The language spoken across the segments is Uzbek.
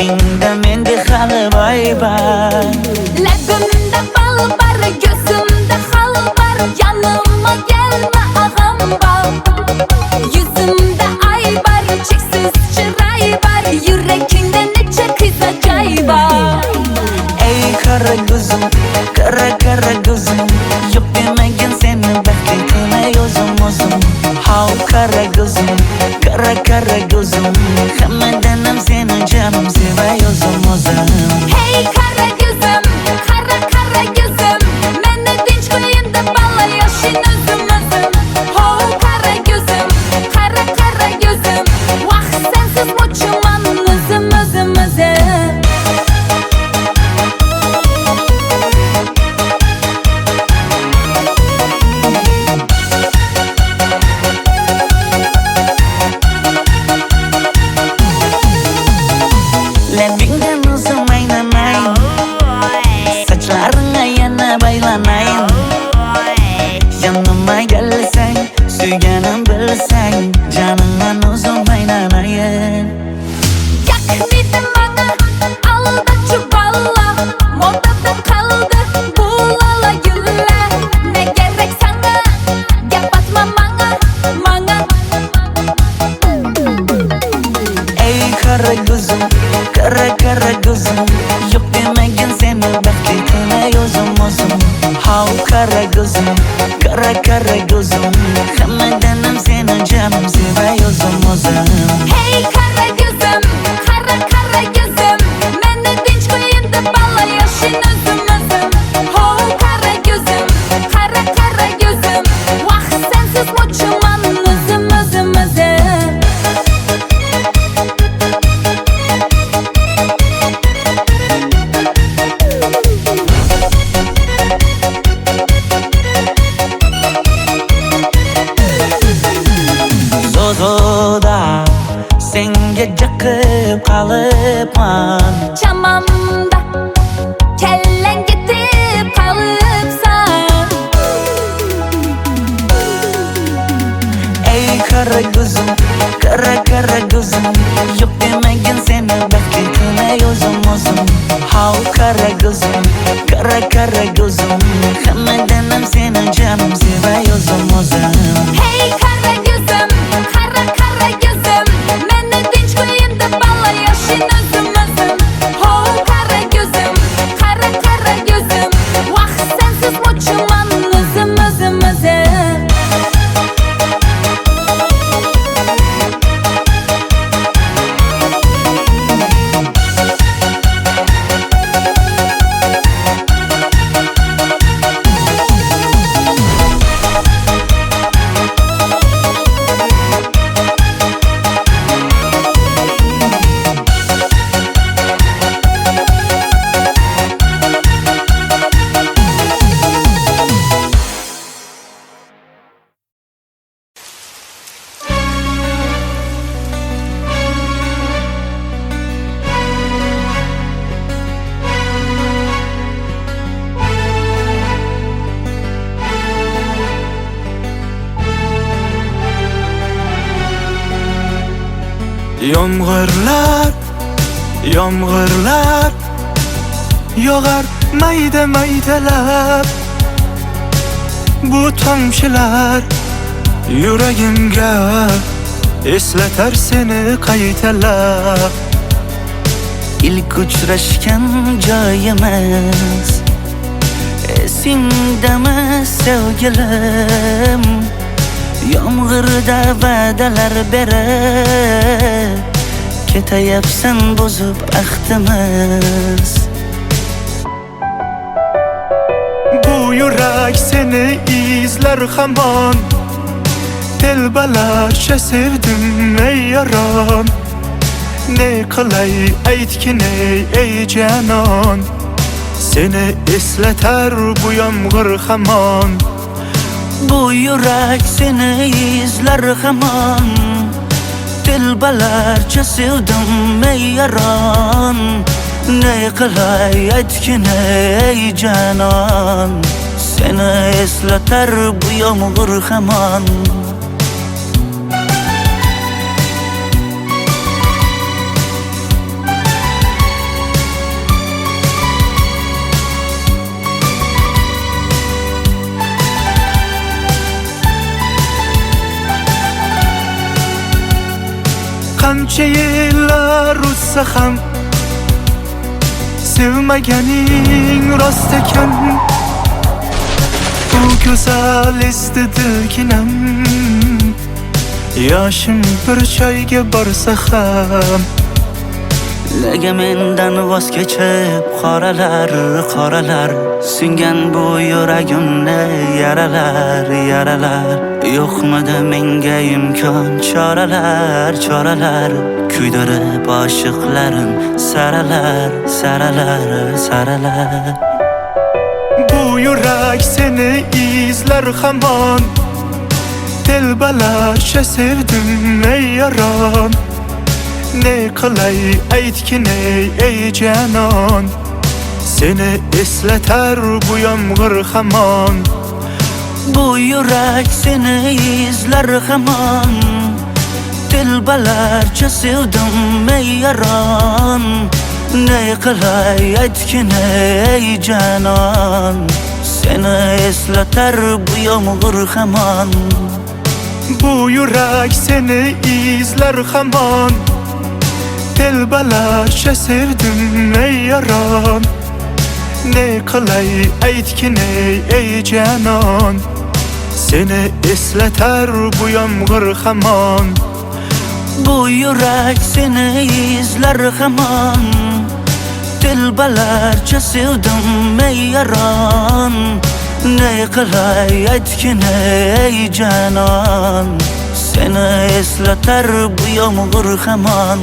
Labingda mende hali boy-boy. Labimda bal bar, gözümde hal bar. Yanıma gelme ağam bal. Yüzümde ay bar, çeksiz çıray bar. Yüreğinde neçe kız acayip var. Ey kara gözüm, kara gözüm. Yok demegin seni bekletme özüm. Hav kara gözüm, kara gözüm. Hammadanam seni canım sevay özüm. Hey kara gözüm, kara gözüm. Meni dinç koyun da bala yaşın özüm. Ho kara gözüm, kara gözüm. Vah sensiz muçuman özüm. Labingdan uzun aynamayın. Saçlarına yana baylanayın. Yanıma gelsen, suyganım bilsen. Canından uzun aynamayın. Yak dedim bana, alda çuballa. Modada kaldı bu lala güller. Ne gerek sana, gap atma bana. Ey kara gözüm, kara gözüm. Yok demegin seni bekletme özüm. Hav kara gözüm, kara gözüm. Hammadanam seni canım sevay özüm. Hey kara gözüm, kara gözüm. Meni dinç koyun da bala yaşın özüm. Ho kara gözüm, kara gözüm. Vah sensiz muçuman özüm. Zozoda senga jaqib qalıpman. Çamamda kellen gitip kalıpsan. Ey kara gözüm, kara gözüm. Yok demegin seni bekletme özüm. Hav kara gözüm, kara gözüm. Hammadanam seni canım sevay özüm. Hey kara gözüm, kara gözüm. Meni dinç koyun da bala yaşın özüm. Ho kara gözüm, kara gözüm. Vah sensiz muçuman özüm. Yomg'irlar yog'ar mayda-maydalab. Bu tomchilar yuragimga eslatar seni qaytalab. İlk uchrashgan joyimiz esingdami sevgilim? Yomg'irda va'dalar berib ketayapsan bozib ahdimiz. Bu yurak seni izler hamon. Telbalarcha sevdim ey yaron. Ne qilay aytgin ey canon. Seni eslatar bu yomg'ir hamon. Bu yurak seni izler hamon. Telbalarcha sevdim ey yaron. Ne qilay aytgin ey canon. Seni eslatar bu yomg'ir hamon. qancha yillar o'tsa ham sevmaganing rost ekan. Bu go'zal esdi dilginam, yoshim bir joyga borsa ham. Nega mendan voz kechib qoralar singan bu yuragimni yaralar yo'qmidi menga imkon choralar kuydirib oshiqlarim saralar. Bu yurak seni izlar hamon, telbalarcha sevdim ey yaron. Ne qilay aytgin ey canon, seni eslatar bu yomg'ir hamon. Bu yurak seni izlar hamon, telbalarcha sevdim ey yaron. Ne qilay aytgin ey canon, seni eslatar bu yomg'ir hamon. Bu yurak seni izlar hamon, telbalarcha sevdim ey yaron. Ne qilay aytgin ey canon, seni eslatar bu yomg'ir hamon. Bu yurak seni izlar hamon, telbalarcha sevdim ey yaron. Ne qilay aytgin ey canon, seni eslatar bu yomg'ir hamon.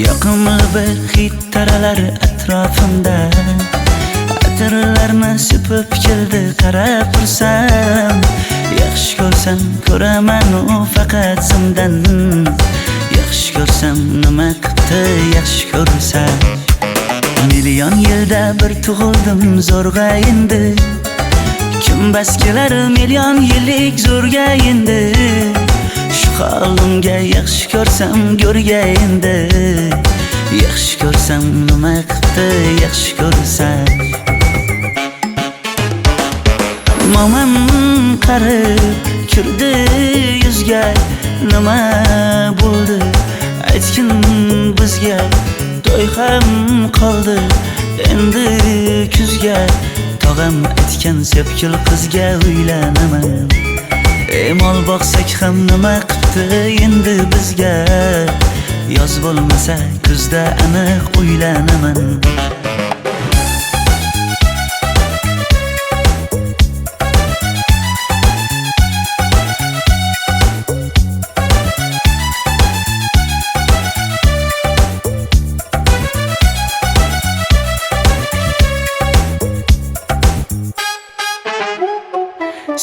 Yoqimli bir hid taralar atrofimda, atirlarni sepib keldi qarab tursam. Yaxshi ko'rsam ko'raman u faqat simdan, yaxshi ko'rsam nima qildi yaxshi ko'rsam. Million yilda bir tug'ildim zo'rg'a endi, kim bas kelar million yillik zo'rga endi. Shu holimga yaxshi ko'rsam go'rga endi, yaxshi ko'rsam nima qildi yaxshi ko'rsam. Momam qarib kirdi yuzga, nima bo'ldi aytgin bizga. To'y ham qoldi endi kuzga, tog'am aytgan sepkil qizga uylanaman. Mol boqsak ham nima qildi endi bizga, yoz bo'lmasa kuzda aniq uylanaman.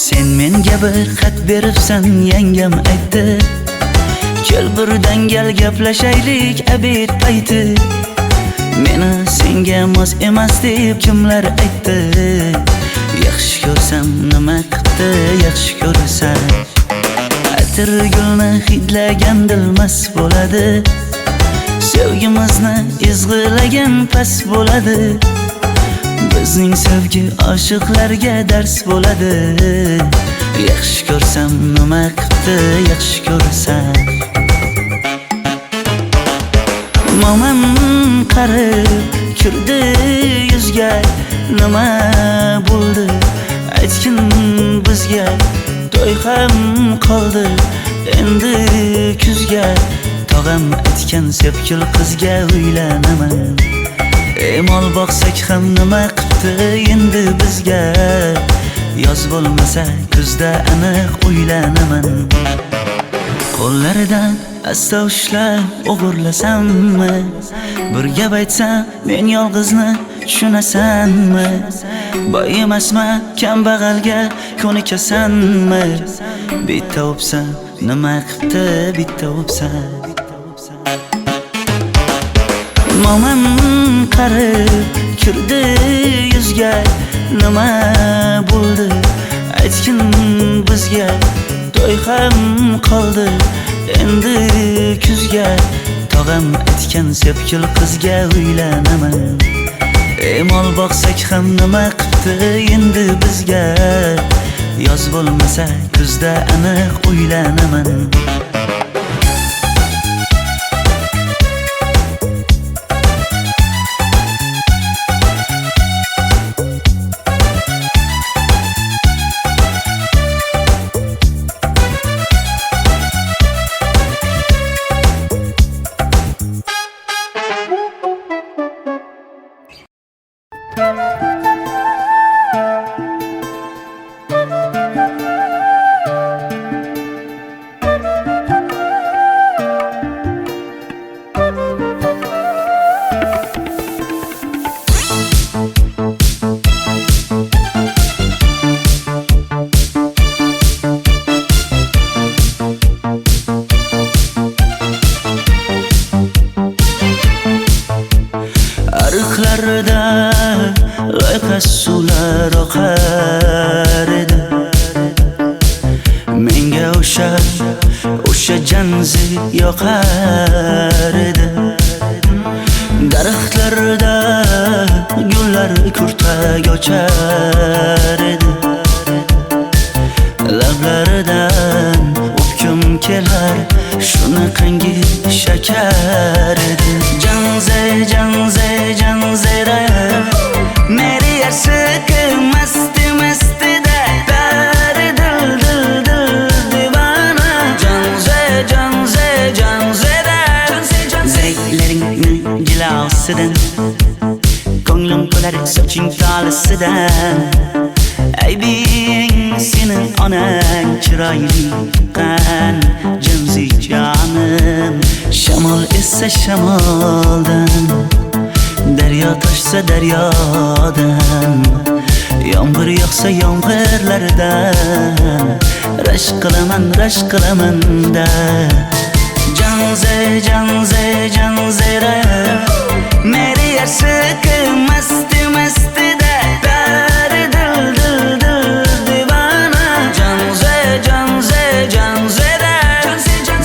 Sen menga bir xat beribsan yangam aytdi, kel birdan gal gaplashaylik abid payti. Meni senga mos emas deb kimlar aytdi, yaxshi ko'rsam nima qildi yaxshi ko'rsam. Atir gulni hidlagan dilmas bo'ladi, sevgimizni izg'ilagan pas bo'ladi. Bizning sevgi oshiqlarga dars bo'ladi. Yaxshi ko'rsam nima qildi, yaxshi ko'rsam. Momam qarib kirdi yuzga, nima bo'ldi aytgin bizga. To'y ham qoldi endi kuzga, tog'am aytgan sepkil qizga uylanaman. Mol boqsak ham nima qildi endi bizga. Yoz bo'lmasa kuzda aniq uylanaman. Qo'llaridan asta ushlab o'g'irlasammi? Bir gap aytsam men yolg'izni tushunasanmi? Boy emasman kambag'alga ko'nikasanmi? Bitta o'psam nima qildi bitta o'psam. Momam qarib kirdi yuzga, nima bo'ldi aytgin bizga. To'y ham qoldi endi kuzga, tog'am aytgan sepkil qizga uylanaman. Mol boqsak ham nima qildi endi bizga. Yoz bo'lmasa kuzda aniq uylanaman. Ariqlarda loyqa suvlar oqar edi. Menga o'sha janzi yoqar edi. Daraxtlarda gullar kurtak ochar edi. Lablaridan o'pkim kelar, shunaqangi shakar edi. Janze janze janzera meri yarsiqi masti mastida dari dil dil dil divana. Janze janze janzera zeylaringni jilosidan, ko'nglim to'lar soching tolisidan. Aybing sening onang chiroyli qan janzi jonim. Shamol essa shamoldan, daryo toshsa daryodan, yomg'ir yog'sa yomg'irlardan rashk qilaman da. Janze janze janzera meri yarsiqi masti mastida dari dil dil dil divana. Janze janze janzera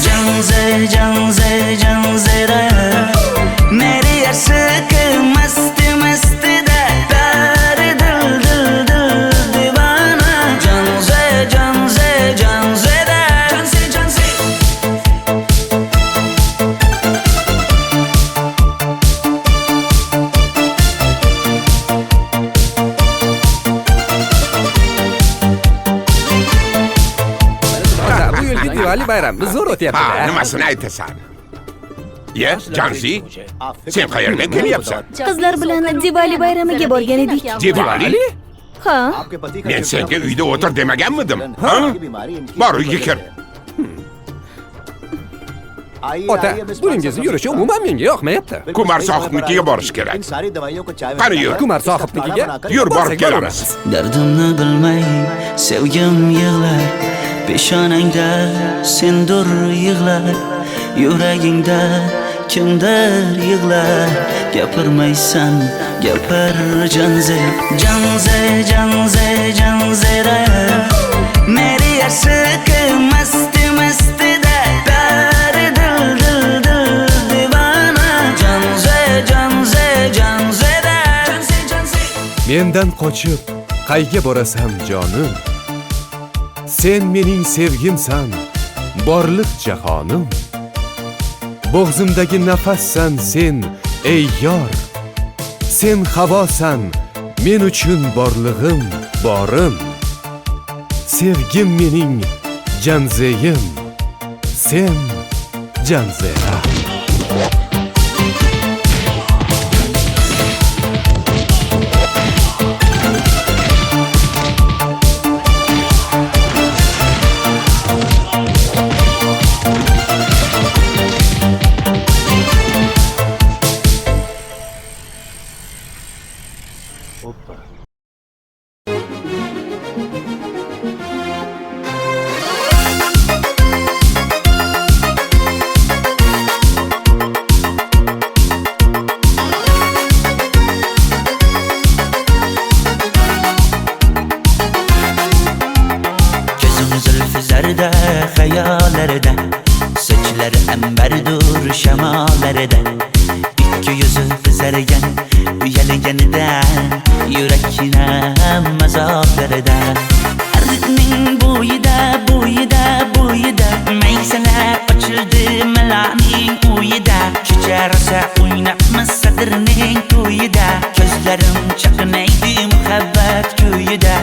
janze janze janzera meri yarsiqi masti mastida dari dil dil dil divana. Janze janze janzera Diwali bayrami zo'r o'tyapti-da. Nimasini aytasan? Ye, Janzi, sen qayerdan kelyapsan? Qizlar bilan Diwali bayramiga borgan edik. Diwali? Ha? Men senga uyda o'tir demaganmidim? Ha? Bor uyga kir. Ota, buningizni yurishi umuman menga yoqmayapti. Kumar sohibnikiga borish kerak. Qani yur. Kumar sohibnikiga Yur, borib kelamiz. Dardimni bilmay sevgim yig'lar, peshonangda sendur yig'lar, yuragingda kimdir yig'lar. Gapirmaysan gapir janze janze janze janzera meri yarsiqi masti mastida dari dil dil dil divana. Janze janze janzera men Sendan qochib qayga borasan jonim? Sen mening sevgimsan, borliq jahonim. Bo'g'zimdagi nafassan sen, ey yor. Sen havosan, men uchun borlig'im, borim. Sevgim mening janzeyim, sen janzera. Zülfüzarda hayallarda, saçları emberdur şemalarda. İki yüzü kızargan, uyalganidan, yurakina mazoklarda. Arıqning bo'yida, bo'yida, bo'yida, maysalar ochildi malaning uyida. Kecha rosa o'ynabmiz sadirning to'yida, ko'zlarim chaqnaydi muhabbat kuyida.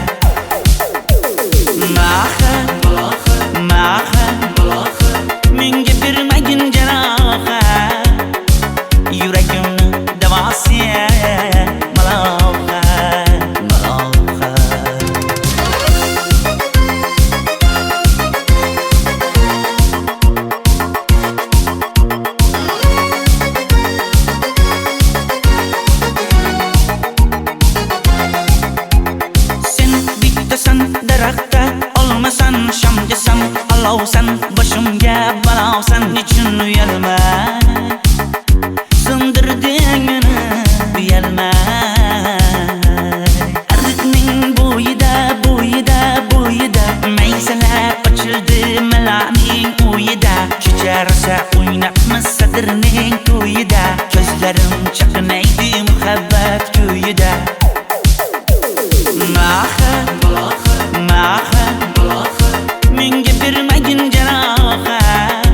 Menga bermagin jarohat, yuragimni davosi malohat, malohat. Sen bittasan daraxtda, olmasan shamgasan, olovsan boshimga balosan. Nechun uyalma, sindirding meni uyalma. Ardiqning bo'yida, bo'yida, bo'yida, maysalar ochildi malaning uyida. Kecha rosa o'ynabmiz sadirning to'yida, ko'zlarim chaqnaydi muhabbat kuyida. Menga bermagin jarohat,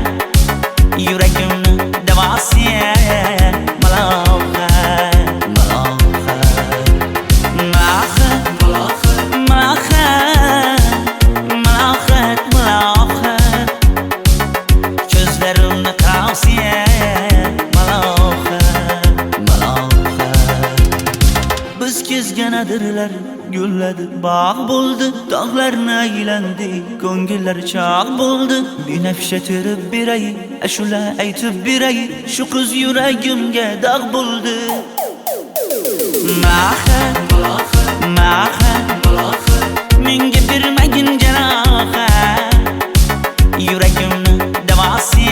yuragimni davosi malohat, malohat. Malohat, malohat, malohat. Ko'zlarimni qarasi malohat, malohat. Biz kezganadirlar, gulladi, bog' bo'ldi, tog'larni aylandi, ko'ngillar chog' bo'ldi. Binafsha terib beray, ashula aytib beray, shu qiz yuragimga dog' bo'ldi. Mahat, mahat, menga bermagin jarohat, yuragimni davosi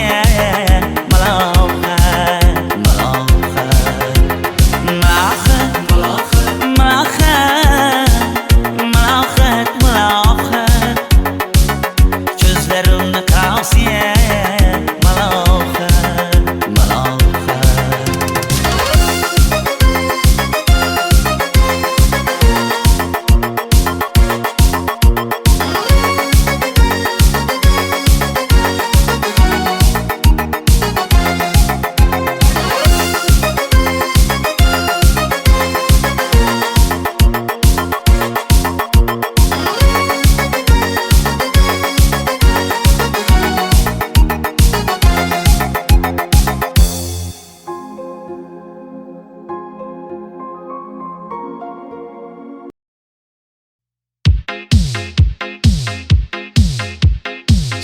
malohat, malohat. Mahat, mahat, malohat, malohat. Ko'zlarimni qarasi malohat, malohat.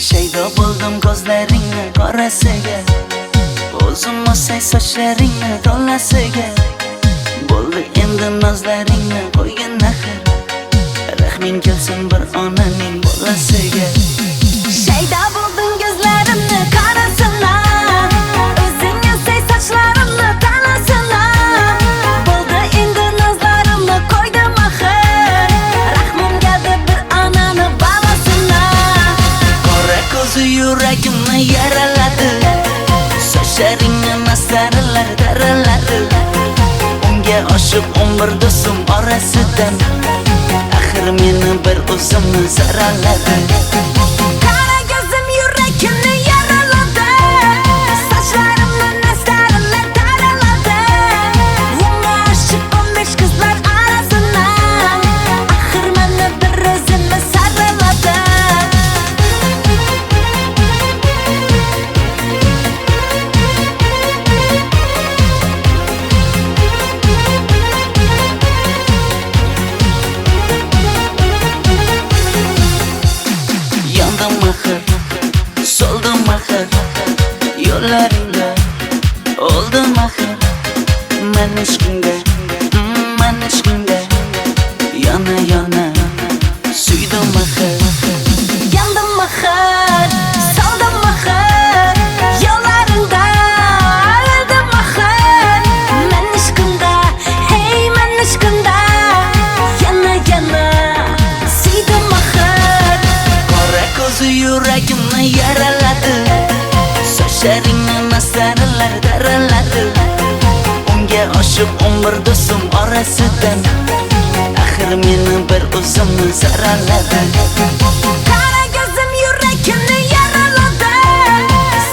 Shaydo bo'ldim ko'zlaringni qorasiga, o'zim osay sochlaringni to'lasiga. Bo'ldi endi nozlaringni qo'ygin axir, rahming kelsin bir onaning bolasiga. Shaydo bo'ldim ko'zlarimni qarasınlar, o'zing osay sochlarimni to'lasilar. Bo'ldi endi nozlarimni qo'ydim axir, rahmim keldi bir onani bolasilar. Qora ko'zi yuragimni yaraladi, sochlaringni mastarlar daraladi. Unga oshib 11 do'stim orasidan axir meni bir o'zimni zararladi. Qara ko'zim yurakimni yaraladi, sochlarimni nastarlar taraladi. Unga oshib 15 qizlar arasidan axir meni bir o'zimni saraladi. Yandım axir, soldim axir, yo'llaringda oldim axir. Men ishqingda, yana suydim axir. Yandım axir, soldim axir, yo'llaringda oldim axir. Men ishqingda, hey men ishqingda, yana suydim axir. Qora ko'zi yuragimni yaraladi, sochlaringni nastarlar daraladi. Unga oshib 11 do'stim orasidan axir meni bir o'zimni zararladi. Qara ko'zim yurakimni yaraladi,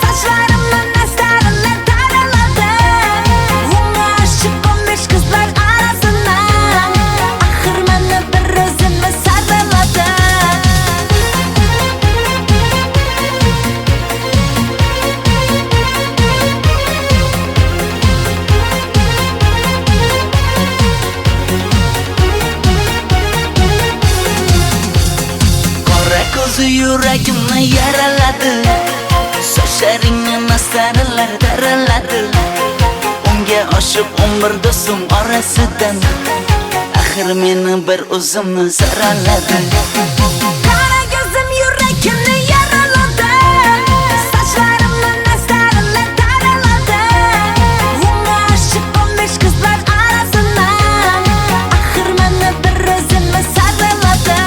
sochlarimni nastarlar taraladi. Unga oshib 15 qizlar arasidan axir meni bir o'zimni saraladi. Qora ko'zi yuragimni yaraladi, sochlaringni nastarlar daraladi. Unga oshib 11 do'stim orasidan axir meni bir o'zimni zararladi. Qara ko'zim yurakimni yaraladi, sochlarimni nastarlar taraladi. Unga oshib 15 qizlar arasidan axir meni bir o'zimni saraladi.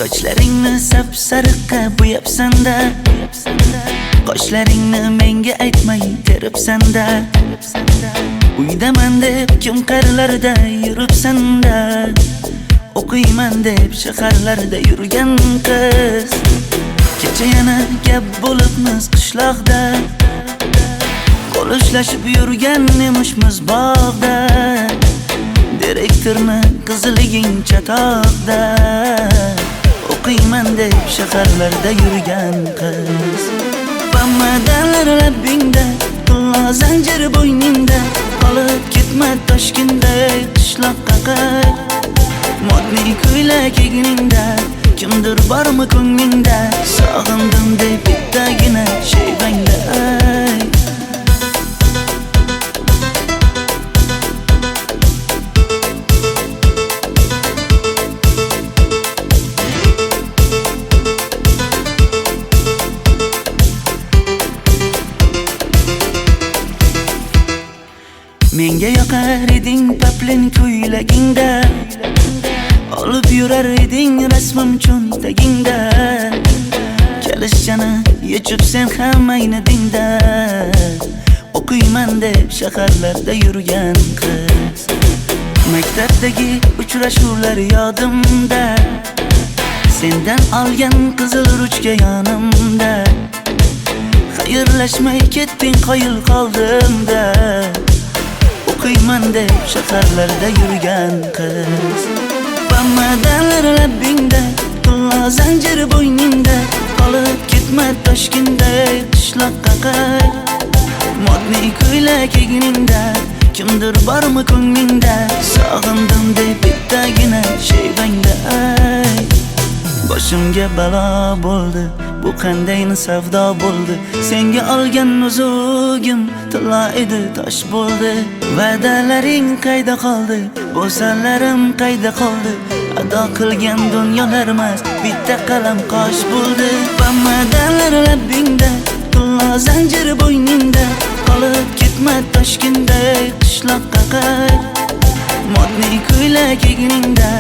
Sochlaringni sapsariqqa bo'yabsan-da, qoshlaringni menga aytmay teribsan-da. Uydaman deb kim qarlarda yuribsan-da, o'qiyman deb shaharlarda yurgan qiz. Kecha yana gap bo'libmiz qishloqda, qo'l ushlashib yurgan emishmiz bog'da. Direktorni qiziliging chatoqda, o'qiyman deb shaharlarda yurgan qiz. Bamadanlar labbingda, qullo zanjir bo'yningda, qolib ketma Toshkentda qishloqqa qayt. Modniy ko'ylak egningda, kimdir bormi ko'nglingda, sog'indim deb bittagina shevangda ayt. Menga yoqar eding paplin ko'ylagingda, olib yurar eding rasmim cho'ntagingda. Kalishchani yechib sen ham aynadingda, o'qiyman deb shaharlarda yurgan qiz. Maktabdagi uchrashuvlar yodimda, sendan olgan qizil ruchka yonimda. Xayrlashmay ketding qoyil qoldimda, o'qiyman deb shaharlarda yurgan qiz. Bamadanlar labbingda, tilla zanjir bo'yningda qolib ketma Toshkentday qishloqqa qayt modniy ko'ylak egningda kimdir bormi ko'nglingda sog'indim deb bittagina shevangda ay boshimga balo bo'ldi bu qanday savdo bo'ldi senga olgan nuzugim tilla edi tosh bo'ldi va'dalaring qayda qoldi bo'salarim qayda qoldi ado qilgan dunyolar emas bitta qalam qosh bo'ldi va'dalar labbingda tilla zanjir bo'yningda qolib ketma Toshkentday qishloqqa qayt modniy ko'ylak egningda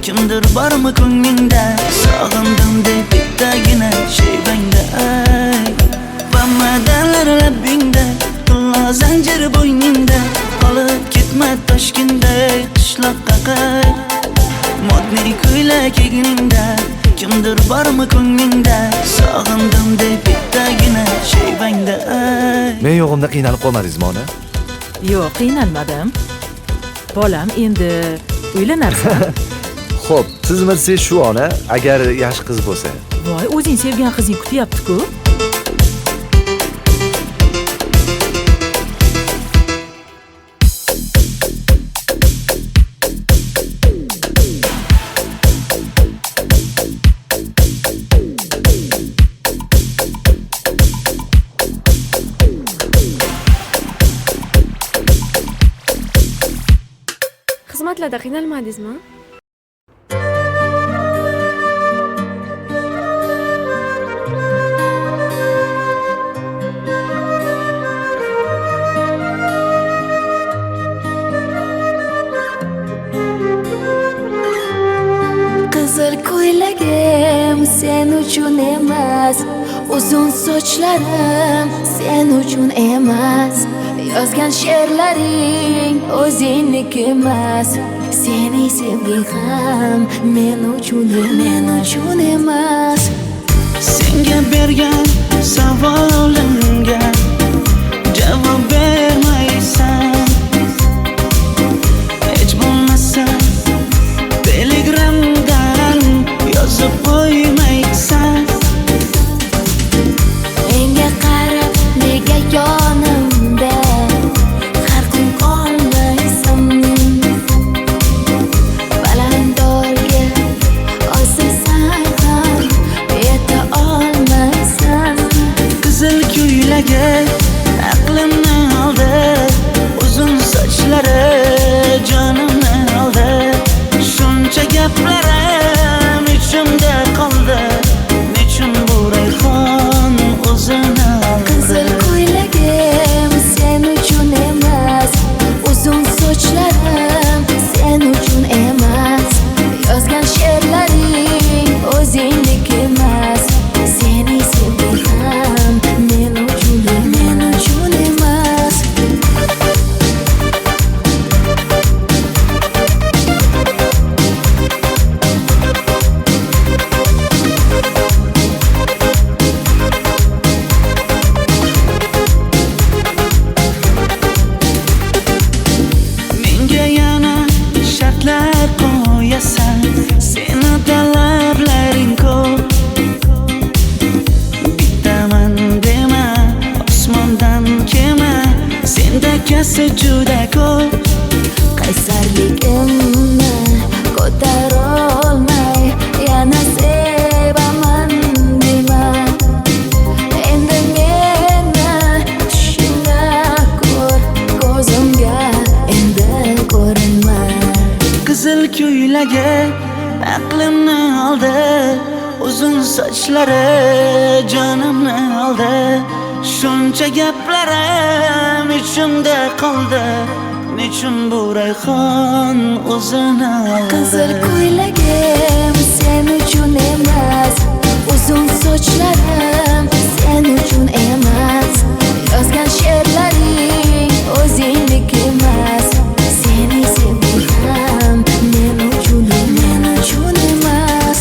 kimdir bormi ko'nglingda sog'indim deb bittagina shevangda ay va'dalar labbingda tilla zanjir bo'yningda qolib ketma Toshkentday qishloqqa qayt modniy ko'ylak egningda kimdir bormi ko'nglingda sog'indim deb bittagina shevangda ay Men yo'g'imda qiynalib qolmadingizmi ona? Yo'q, qiynalmadim. Bolam, endi uylanarsan. Xo'p, siz bilsangiz shu ona, agar yaxshi qiz bo'lsa. Voy, o'zing sevgan qizing kutyapti-ku. Xizmatlarda qiynalmadingizmi? Qizil ko'ylagim sen uchun emas, uzun sochlarim sen uchun emas, yozgan she'rlaring o'zingniki emas, seni sevging ham men uchun emas. senga bergan savolimga javob bermaysan hech bo'lmasa telegramdan yozib qo'ymaysan Menga qarab nega yonimda har kun qolmaysan, balandorga osilsang ham yeta olmaysan. qizil ko'ylagi aqlimni oldi uzun sochlari jonimni oldi shuncha gaplarim ichimda qoldi nechun bu rayhon o'zini oldi Qizil ko'ylagim sen uchun emas, uzun sochlarim sen uchun emas, yozgan she'rlaring o'zingniki emas, seni sevging ham men uchun emas. menga yana shartlar qo'yasan seni talablaring ko'p bittaman dema osmondan kema senda kasi juda ko'p Qaysarligimni ko'tarolmay yana sevaman dema, endi meni tushingda ko'r, ko'zimga endi ko'rinma. qizil ko'ylagi aqlimni oldi uzun sochlari jonimni oldi shuncha gaplarim ichimda qoldi nechun bu rayhon o'zini oldi Qizil ko'ylagim sen uchun emas, uzun sochlarim sen uchun emas, yozgan she'rlaring o'zingniki emas, seni sevging ham men uchun emas.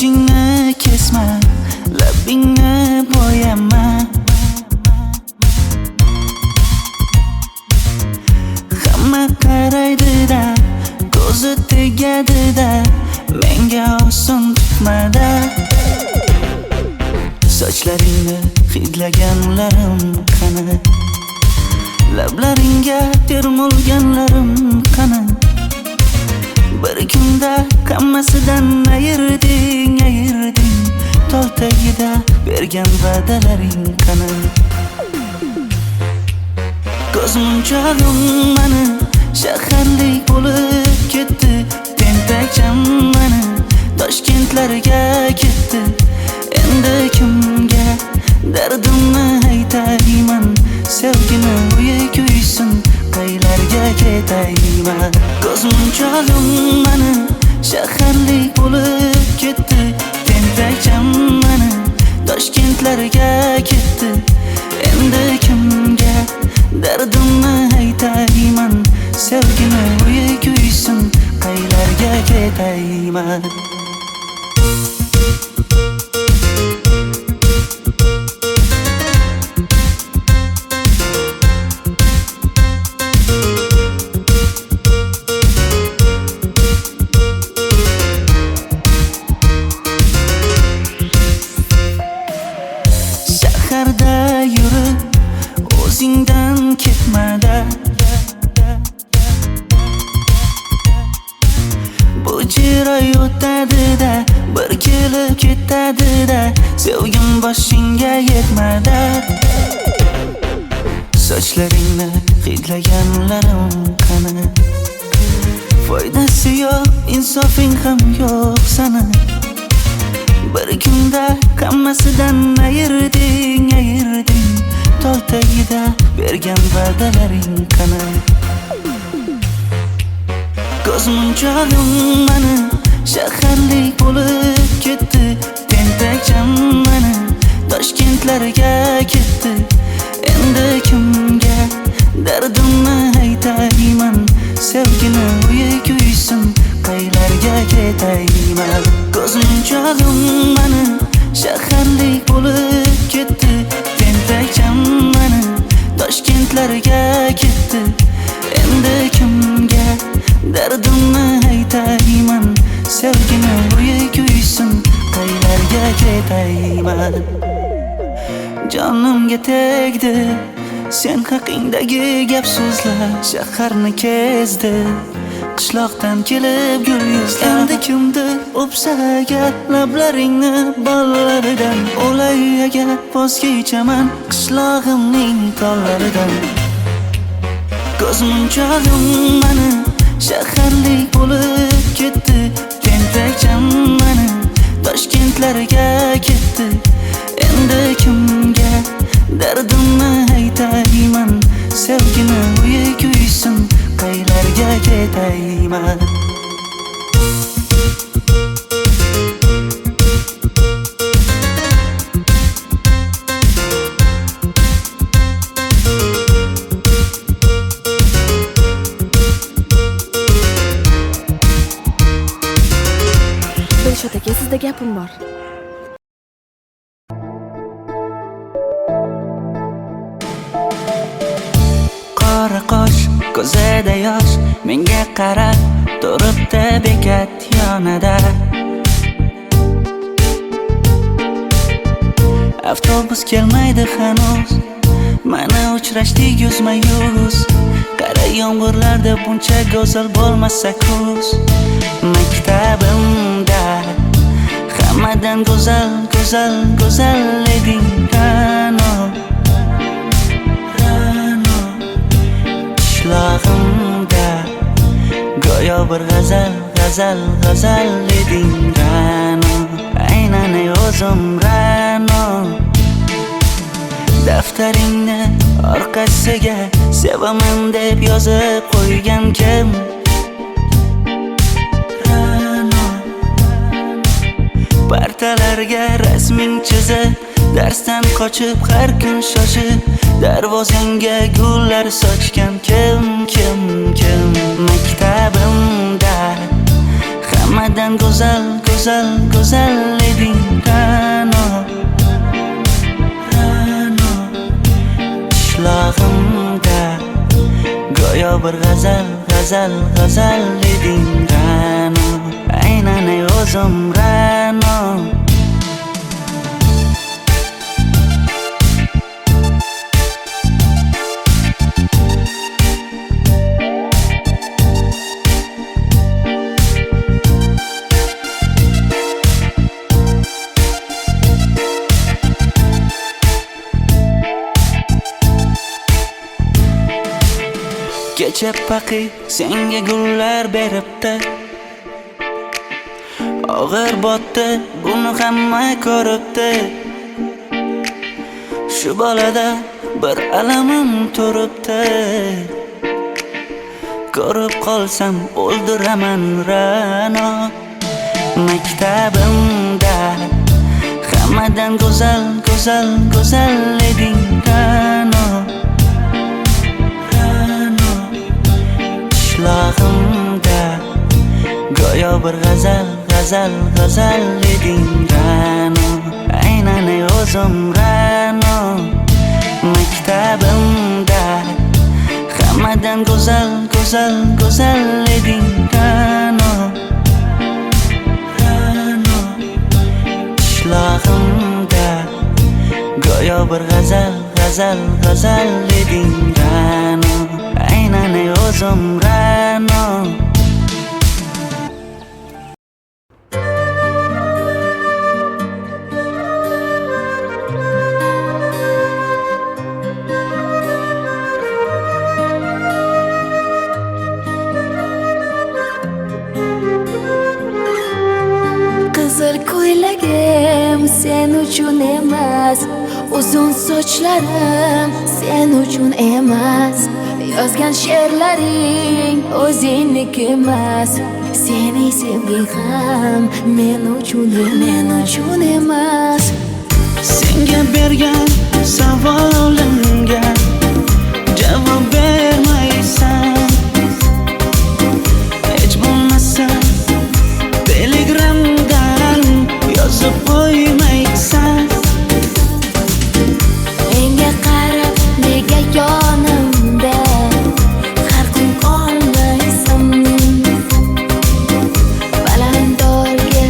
sochingni kesma, labingni bo'yama. Hamma qaraydi-da, ko'zi tegadi-da, menga oson tutmada. Sochlaringni hidlaganlarim qani, lablaringga termulganlarim qani. Bir kunda hammasidan ayırding, tol tagida bergan va'dalaring qani. Ko'zmunchog'im mani shaharlik bo'lib ketdi, tentakcham mani Toshkentlarga ketdi. Endi kimga dardimni aytayman, sevgini uyi kuysin, qaylarga ketayman. Ko'zmunchog'im mani shaharlik bo'lib ketdi, tentakcham mani Toshkentlarga ketdi. Endi kimga dardimni aytayman, sevgini uyi kuysin, qaylarga ketayman. Shaharda yurib o'zingdan ketmada, bu jiroy o'tadi-da, bir kelib ketadi-da, sevgim boshingga yetmada. Sochlaringni hidlaganlarim qani, foydasi yo'q, insofing ham yo'q sana. Bir kunda hammasidan ayırding, tol tagida bergan va'dalaring qani. Ko'zmunchog'im mani shaharlik bo'lib ketdi, tentakcham mani Toshkentlarga ketdi. Endi kimga dardimni aytayman, sevgini uyi kuysin, qaylarga ketayman. Ko'zmunchog'im mani shaharlik bo'lib ketdi, tentakcham mani Toshkentlarga ketdi. Endi kimga dardimni aytayman, sevgini uyi kuysin, qaylarga ketayman. Jonimga tegdi sen haqingdagi gap so'zlar, shaharni kezdi qishloqdan kelib gul yuzlar. Endi kimdir o'psa agar lablaringni bollaridan, o'lay agar voz kechaman qishlog'imning tollaridan. Ko'zmunchog'im mani shaharlik bo'lib ketdi, tentakcham mani Toshkentlarga ketdi. Endi kimga dardimni aytayman, sevgini uyi kuysin, qaylarga ketayman. Dilshod aka, sizda gapim bor. Qora qosh, ko'zida yosh, menga qarab turibdi bekat yonida. Avtobus kelmaydi hanuz, mana uchrashdik yuzma-yuz. Qara yomg'irlarda buncha go'zal bo'lmasa kuz. Maktabimda hammadan go'zal, go'zal, go'zal eding Ra'no. Qishlog'imda go'yo bir g'azal, g'azal, g'azal eding Ra'no. Aynan o'zim Ra'no. Daftaringni orqasiga sevaman deb yozib qo'ygan kim? Ra'no. Partalarga rasming chizib, darsdan qochib har kun shoshib, darvozangga gullar sochgan kim? Maktabimda hammadan go'zal, go'zal, go'zal go'yo bir g'azal, g'azal, g'azal eding Ra'no, aynan ey o'zim Ra'no. Kecha paqi senga gullar beribdi, og'ir botdi buni hamma ko'ribdi. Shu bolada bir alamim turibdi, ko'rib qolsam o'ldiraman Ra'no. Maktabimda hammadan go'zal, go'zal, go'zal eding Ra'no. Qishlog'imda go'yo bir g'azal, g'azal, g'azal eding Ra'no, aynan ey o'zim Ra'no. Maktabimda hammadan go'zal, go'zal, go'zal eding Ra'no. Qishlog'imda go'yo bir g'azal, g'azal, g'azal eding Ra'no, aynan ey o'zim Ra'no. Qizil ko'ylagim sen uchun emas, uzun sochlarim sen uchun emas, yozgan she'rlaring o'zingniki emas, seni sevging ham men uchun emas. Senga bergan savolimga javob bermaysan, hech bo'lmasa telegramdan yozib qo'ymaysan. Menga qarab nega yonimda har kun qolmaysan, balandorga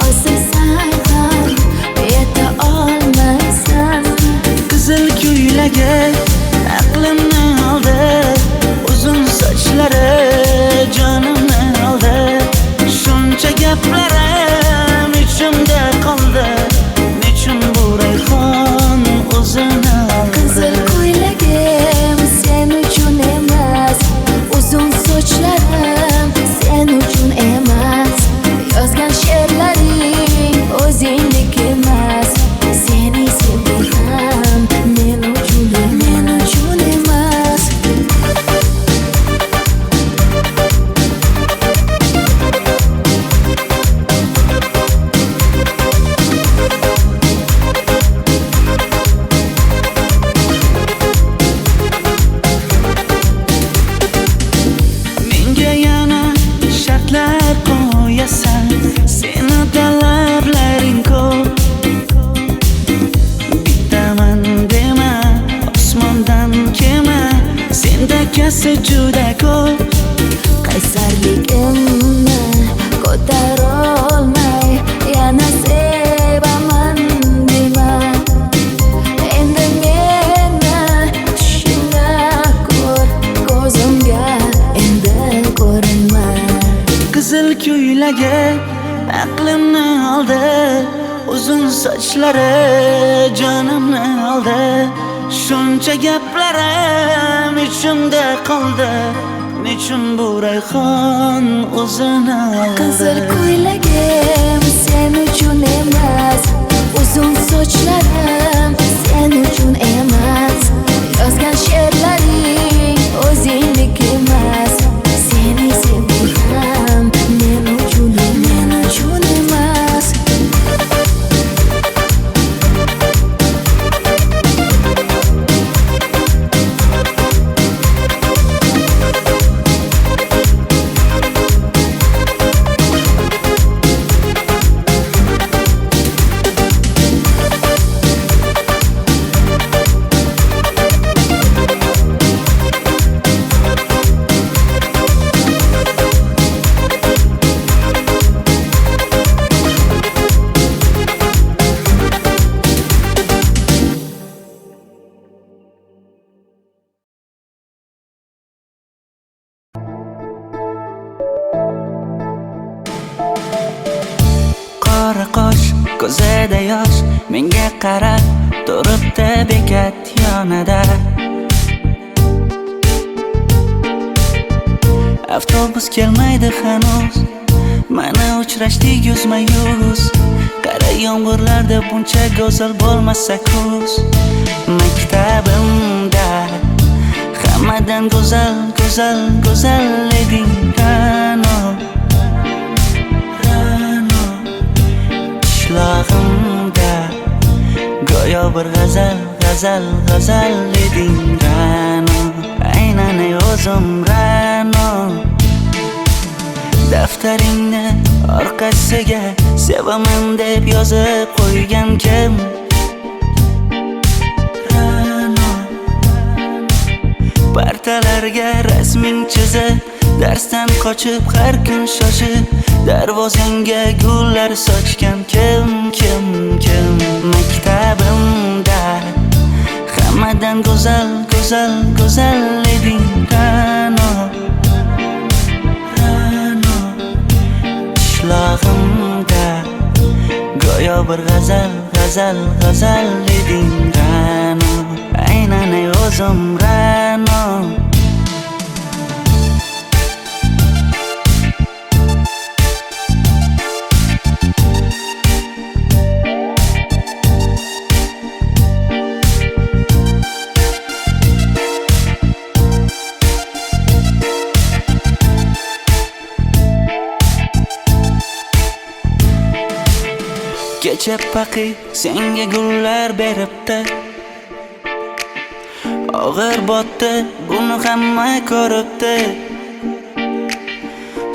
osilsang ham yeta olmaysan. Qizil ko'ylagi aqlimni oldi, uzun sochlari jonimni oldi. Shuncha gaplarim ichimda qoldi, nechun bu rayhon o'zini oldi. Qizil ko'ylagim sen uchun emas, uzun sochlarim sen uchun emas, yozgan she'rlaring o'zingniki emas, seni sevging ham men uchun emas. Menga yana shartlar qo'yasan, seni talablaring ko'p. Bittaman dema, osmondan kema, senda kasi juda ko'p. Qaysarligimni ko'tarolmay yana sevaman dema, endi meni tushingda ko'r, ko'zimga endi ko'rinma. Qizil ko'ylagi aqlimni oldi, uzun sochlari jonimni oldi. Shuncha gaplarim ichimda qoldi, nechun bu rayhon o'zini oldi. Qizil ko'ylagim sen uchun emas, uzun sochlarim sen uchun emas, yozgan she'rlaring o'zingniki emas, seni sevging ham men uchun emas. qora qosh, ko'zida yosh, menga qarab turibdi bekat yonida. Avtobus kelmaydi hanuz, mana uchrashdik yuzma-yuz. Qara yomg'irlarda buncha go'zal bo'lmasa kuz. Maktabimda hammadan go'zal, go'zal, go'zal eding Ra'no. Ra'no qishlog'imda go'yo bir g'azal, g'azal, g'azal eding Ra'no. Aynan o'zim Ra'no. Daftaringni orqasiga sevaman deb yozib qo'ygan kim? Ra'no. Partalarga rasming chizib, darsdan qochib har kun shoshib, darvozangga gullar sochgan kim, kim, kim? Maktabimda hammadan go'zal, go'zal, go'zal eding Ra'no. Ra'no qishlog'imda go'yo bir g'azal, g'azal, g'azal eding Ra'no. Aynan o'zim Ra'no. Kecha paqi senga gullar beribdi, og'ir botdi, buni hamma ko'ribdi.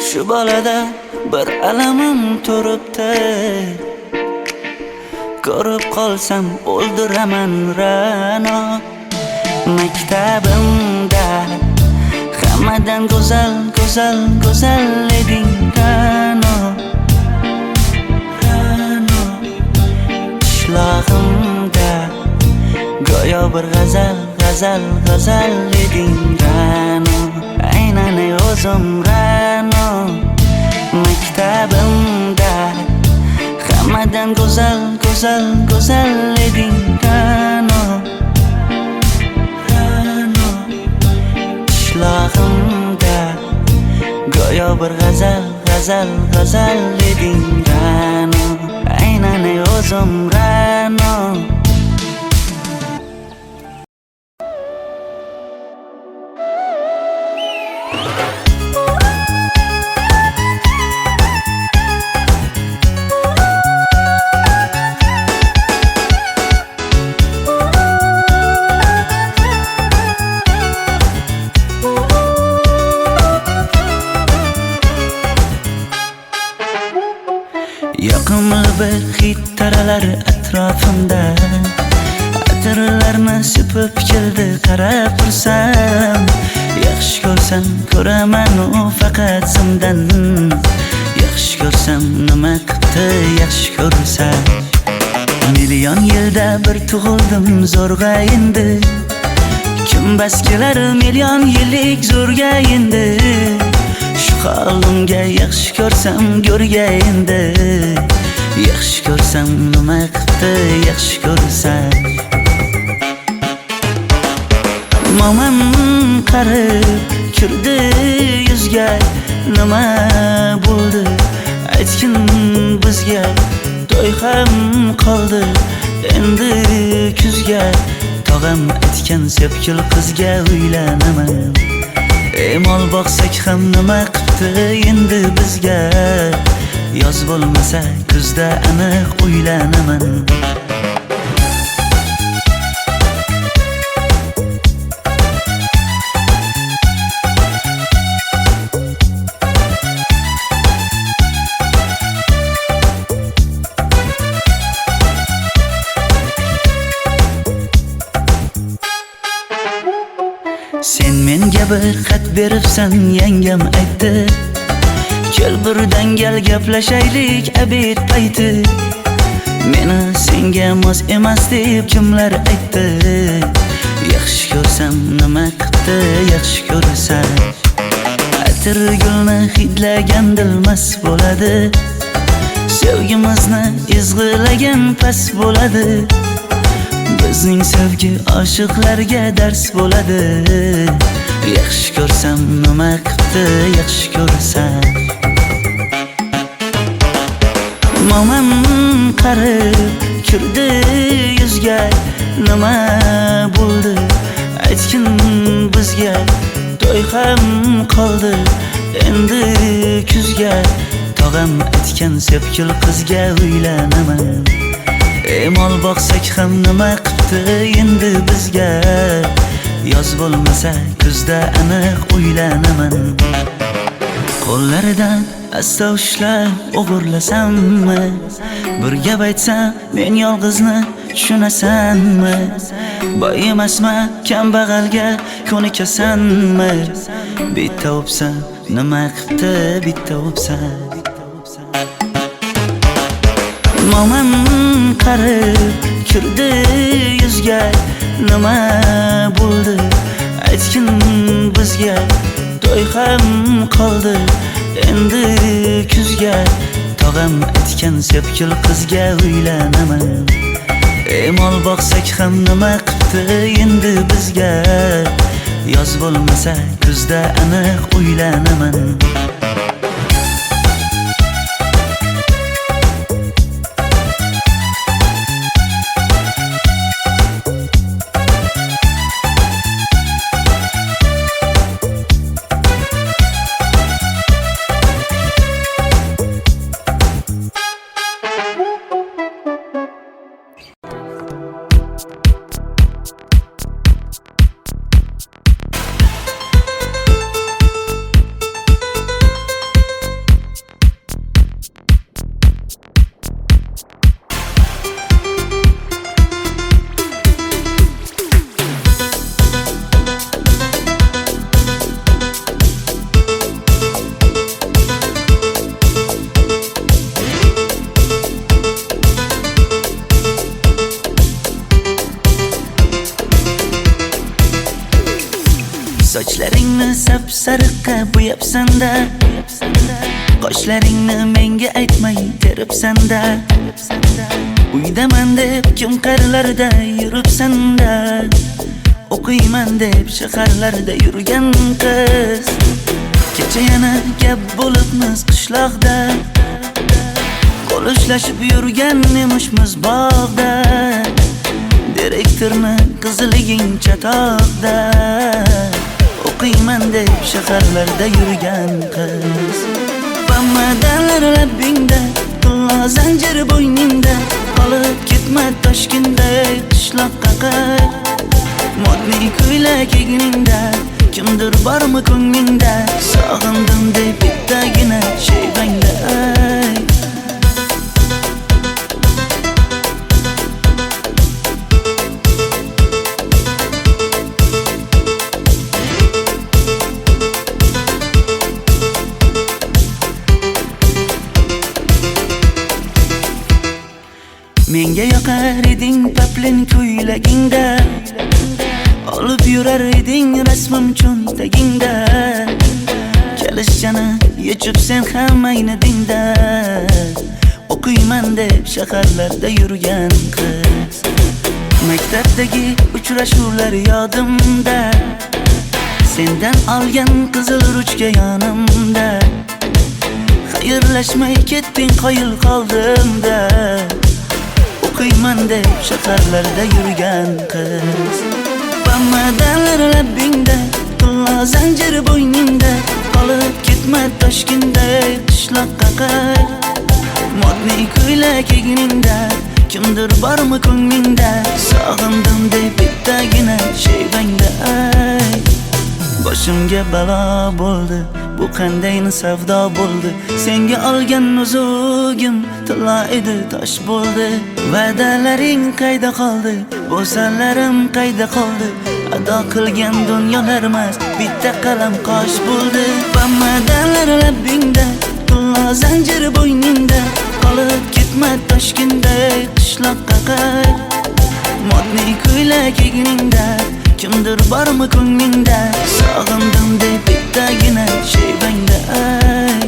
Shu bolada bir alamim turibdi, ko'rib qolsam o'ldiraman Ra'no. Maktabimda hammadan go'zal, go'zal, go'zal eding Ra'no. Qishlog'imda go'yo bir g'azal, g'azal, g'azal eding Ra'no. Aynan o'zim Ra'no. Maktabimda hammadan go'zal, go'zal, go'zal eding Ra'no. Ra'no qishlog'imda go'yo bir g'azal, g'azal, g'azal eding Ra'no. Aynan o'zim Ra'no. Yoqimli bir hid taralar atrofimda, atirlarni sepib keldi qarab tursam. Yaxshi ko'rsam ko'raman u faqat simdan, yaxshi ko'rsam nima qildi yaxshi ko'rsam. Million yilda bir tug'ildim zo'rg'a endi, kim bas kelar million yillik zo'rga endi. Shu holimga yaxshi ko'rsam go'rga endi, yaxshi ko'rsam nima qildi yaxshi ko'rsam. Momam qarib kirdi yuzga, nima bo'ldi aytgin bizga. To'y ham qoldi endi kuzga, tog'am aytgan sepkil qizga uylanaman. Mol boqsak ham nima qildi endi bizga, yoz bo'lmasa kuzda aniq uylanaman. Sen menga bir xat beribsan, yangam aytdi, kel birdan gal gaplashaylik abid payti. Meni senga mos emas deb kimlar aytdi, yaxshi ko'rsam nima qildi yaxshi ko'rsam. Atir gulni hidlagan dilmas bo'ladi, Sevgimizni izg'ilagan pas bo'ladi. Bizning sevgi oshiqlarga dars bo'ladi. Yaxshi ko'rsam nima qildi, yaxshi ko'rsam. Momam qarib kirdi yuzga, nima bo'ldi aytgin bizga. To'y ham qoldi endi kuzga. Tog'am aytgan sepkil qizga uylanaman. Mol boqsak ham nima qildi endi bizga. Yoz bo'lmasa kuzda aniq uylanaman. Qo'llaridan asta ushlab o'g'irlasammi? Bir gap aytsam men yolg'izni tushunasanmi? Boy emasman kambag'alga ko'nikasanmi? Bitta o'psam nima qildi bitta o'psam. Momam qarib kirdi yuzga, nima bo'ldi aytgin bizga. To'y ham qoldi endi kuzga. Tog'am aytgan sepkil qizga uylanaman. Mol boqsak ham nima qildi endi bizga. Yoz bo'lmasa kuzda aniq uylanaman. Sochlaringni sap-sariqqa bo'yabsan-da, qoshlaringni menga aytmay teribsan-da. Uydaman deb kim qarlarda yuribsan-da, o'qiyman deb shaharlarda yurgan qiz. Kecha yana gap bo'libmiz qishloqda, qo'l ushlashib yurgan emishmiz bog'da. Direktorni qiziliging chatoqda, o'qiyman deb shaharlarda yurgan qiz. Bamadanlar labbingda, tilla zanjir bo'yningda, qolib ketma Toshkentda qishloqqa qay. Modniy ko'ylak egningda, kimdir bormi ko'nglingda? Sog'indim deb bittagina shayvangda ay. Menga yoqar eding paplin ko'ylagingda, olib yurar eding rasmim cho'ntagingda. Kalishchani yechib sen ham aynadingda, o'qiyman deb shaharlarda yurgan qiz. Maktabdagi uchrashuvlar yodimda, sendan olgan qizil ruchka yonimda. Xayrlashmay ketding qoyil qoldimda, o'qiyman deb shaharlarda yurgan qiz. Bamadanlar labbingda, tilla zanjir bo'yningda, qolib ketma Toshkentda qishloqqa qay. Modniy ko'ylak egningda, kimdir bormi ko'nglingda? Sog'indim deb bittagina shayvangda ay. Boshimga balo bo'ldi, bu qanday savdo bo'ldi? Senga olgan nuzugim tilla edi, tosh bo'ldi. Va'dalaring qayda qoldi? Bo'salarim qayda qoldi? Ado qilgan dunyolar emas, bitta qalam qosh bo'ldi. Bamadanlar labbingda, tilla zanjir bo'yningda, qolib ketma Toshkentda qishloqqa qay. Modniy ko'ylak egningda, kimdir bormi ko'nglingda? Sog'indim deb bittagina shayvangda ay.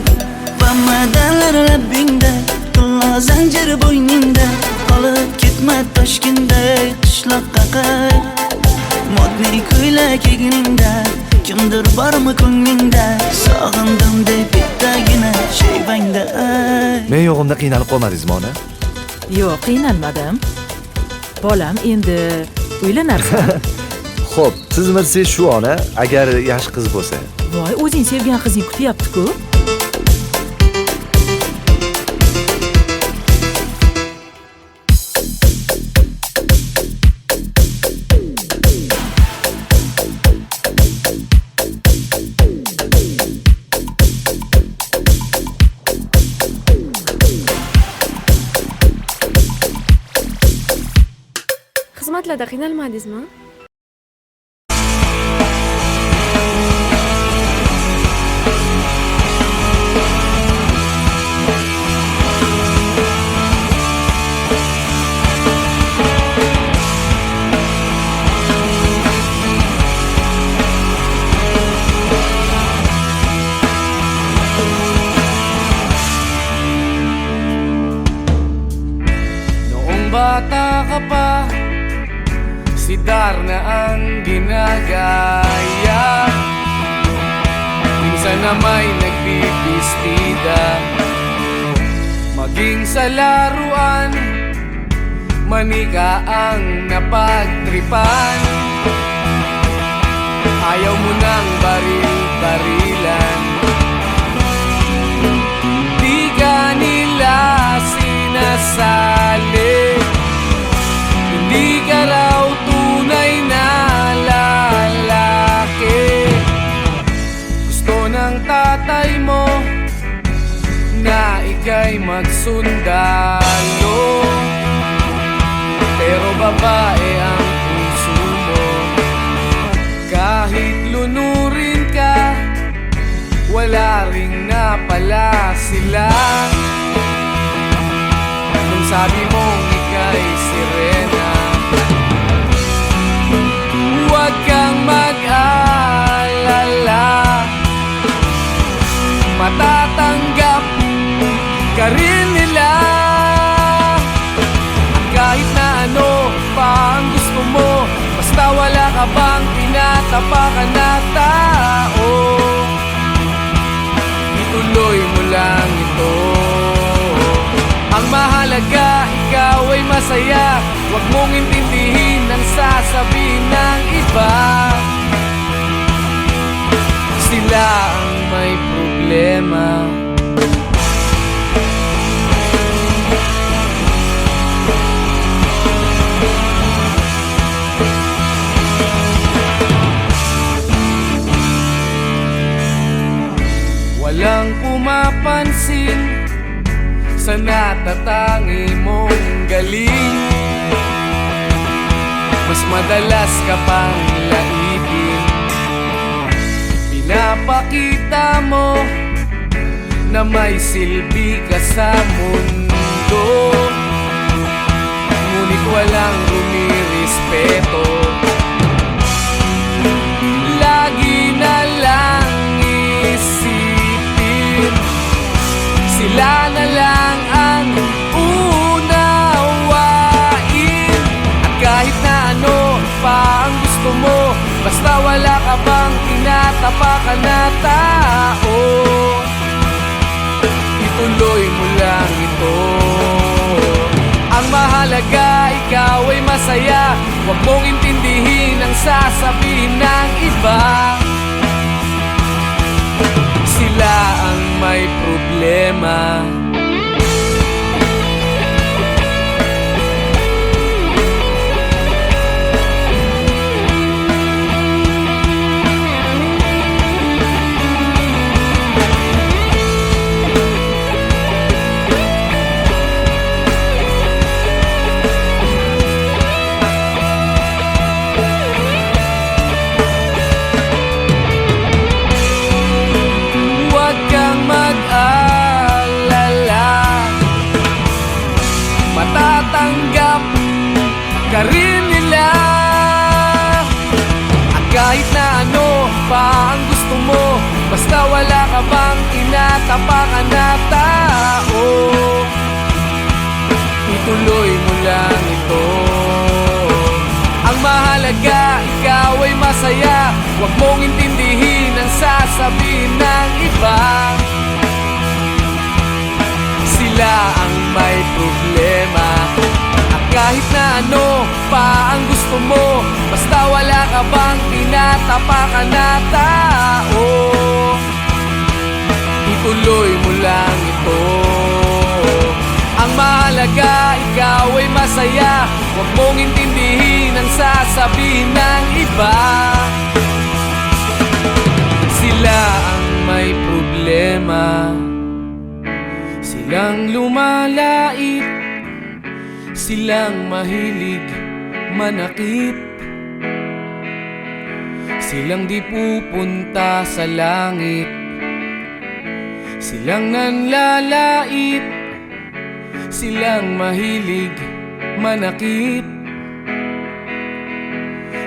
Bamadanlar labbingda, tilla telefonda qiynalib qolmadingizmi ona? Yo'q, qiynalmadim. Bolam, endi uylanarsan. Xo'p, siz bilsangiz shu ona, agar yaxshi qiz bo'lsa. Voy, o'zing sevgan qizing kutyapti-ku. Xizmatlarda qiynalmadingizmi? Noong bata ka pa, si Darna ang ginagaya. Minsan na may nagbibistida, maging sa laruan, manika ang napagtripan. Ayaw mo nang baril-barilan, di ka nila sinasali. Hindi ka raw tunay na lalaki. Gusto ng tatay mo na ika'y magsundalo, pero babae ang puso mo. Kahit lunurin ka, wala ring napala sila. Nung sabi mong ika'y sirena, huwag kang mag-alala, matatanggap ka rin nila. At kahit na ano pa ang gusto mo, basta wala ka bang tinatapakan na tao, ituloy mo lang ito. Ang mahalaga, ikaw ay masaya. Huwag mong intindihin ang sasabihin ng iba. Sila ang may problema. Walang pumapansin sa natatangi mong galing. Mas madalas ka pang laipin, pinapakita mo na may silbi ka sa mundo. Ngunit walang rumirespeto, lagi na lang isipin, sila na lang ang unawain. At kahit na ano pa ang gusto mo, basta wala ka bang tinatapakan na tao, ituloy mo lang ito. Ang mahalaga, ikaw ay masaya. Huwag mong intindihin ang sasabihin ng iba. Sila ang may problema. Huwag kang mag-alala, matatanggap ka rin nila. At kahit na ano pa ang gusto mo, basta wala ka bang tinatapakan na tao, ituloy mo lang ito. Ang mahalaga, ikaw ay masaya. Huwag mong intindihin ang sasabihin ng iba. Sila puso mo? Basta wala ka bang tinatapakan na tao, ituloy mo lang ito. Ang mahalaga, ikaw ay masaya. Huwag mong intindihin ang sasabihin ng iba. Sila ang may problema, silang lumalait, silang mahilig manakit, silang di pupunta sa langit, silang nanlalait, silang mahilig manakit,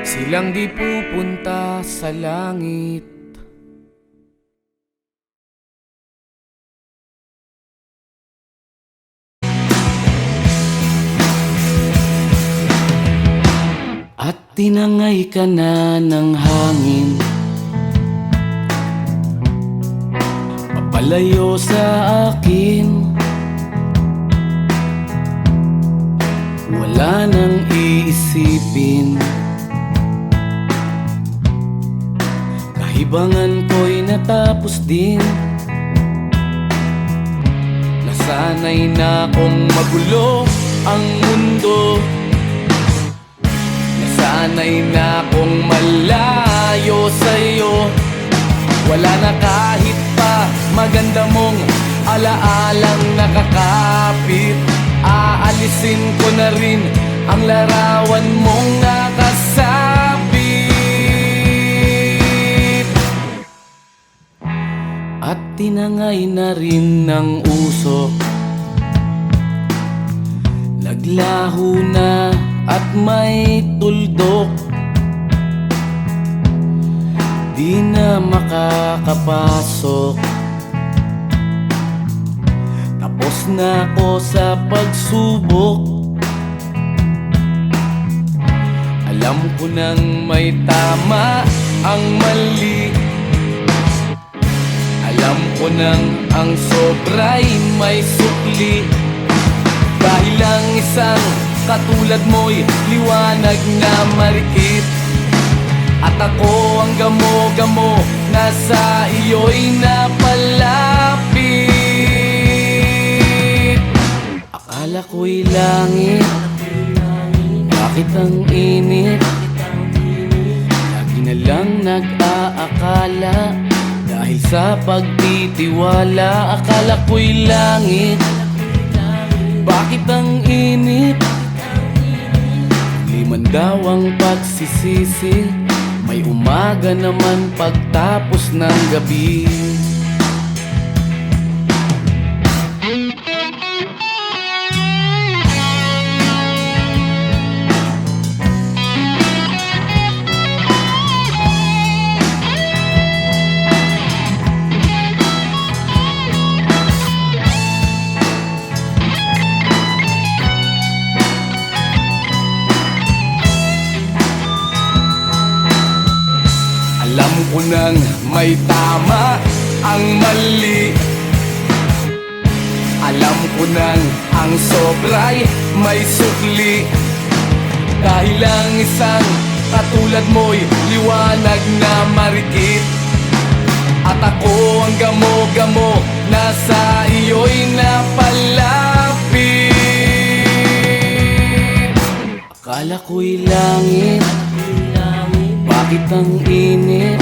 silang di pupunta sa langit. At tinangay ka na ng hangin, papalayo sa akin. Wala nang iisipin, kahibangan ko'y natapos din. Nasanay na kong magulo ang mundo, nasanay na kong malayo sa'yo. Wala na kahit pa maganda mong alaalang nakakapit. Aalisin ko na rin ang larawan mong nakasabit. At tinangay na rin ng usok, naglaho na at may tuldok. Di na makakapasok, tapos na ako sa pagsubok. Alam ko nang may tama ang mali, alam ko nang ang sobra'y may sukli. Dahil lang isang katulad mo'y liwanag na marikit, at ako ang gamo-gamo na sa iyo'y napalapit. Akala ko'y langit, bakit ang init? Lagi na lang nag-aakala, dahil sa pagtitiwala. Akala ko'y langit, bakit ang init? Liman daw ang pagsisisi, may umaga naman pagtapos ng gabi. Alam ko nang may tama ang mali, alam ko nang ang sobra'y may sukli. Dahil lang isang katulad mo'y liwanag na marikit, at ako ang gamo-gamo na sa iyo'y napalapit. Akala ko'y langit, bakit ang init?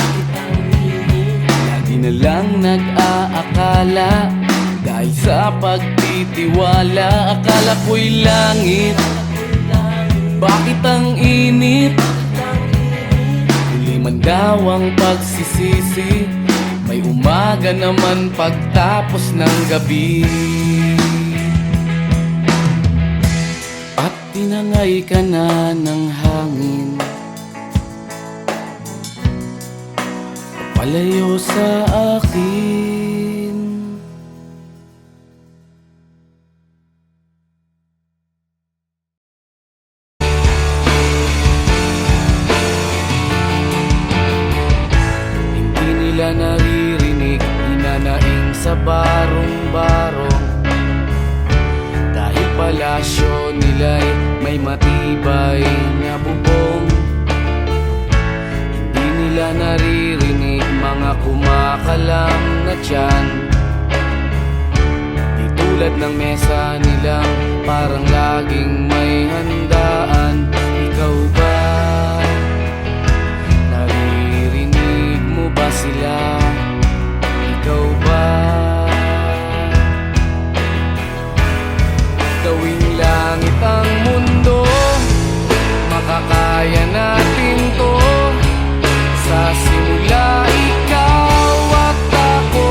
Lagi na lang nag-aakala, dahil sa pagtitiwala. Akala ko'y langit, bakit ang init? Huli man daw ang pagsisisi, may umaga naman pagtapos ng gabi. At tinangay ka na ng hangin, palayo sa akin. Hindi nila naririnig, hinanaing sa barong-barong, dahil palasyo nila'y may matibay na bubong. nila naririnig mga kumakalam na tiyan. Di tulad ng mesa nila, parang laging may handaan. Ikaw ba? Naririnig mo ba sila? Ikaw ba? Gawing langit ang mundo, makakaya natin to. Sa simula ikaw at ako,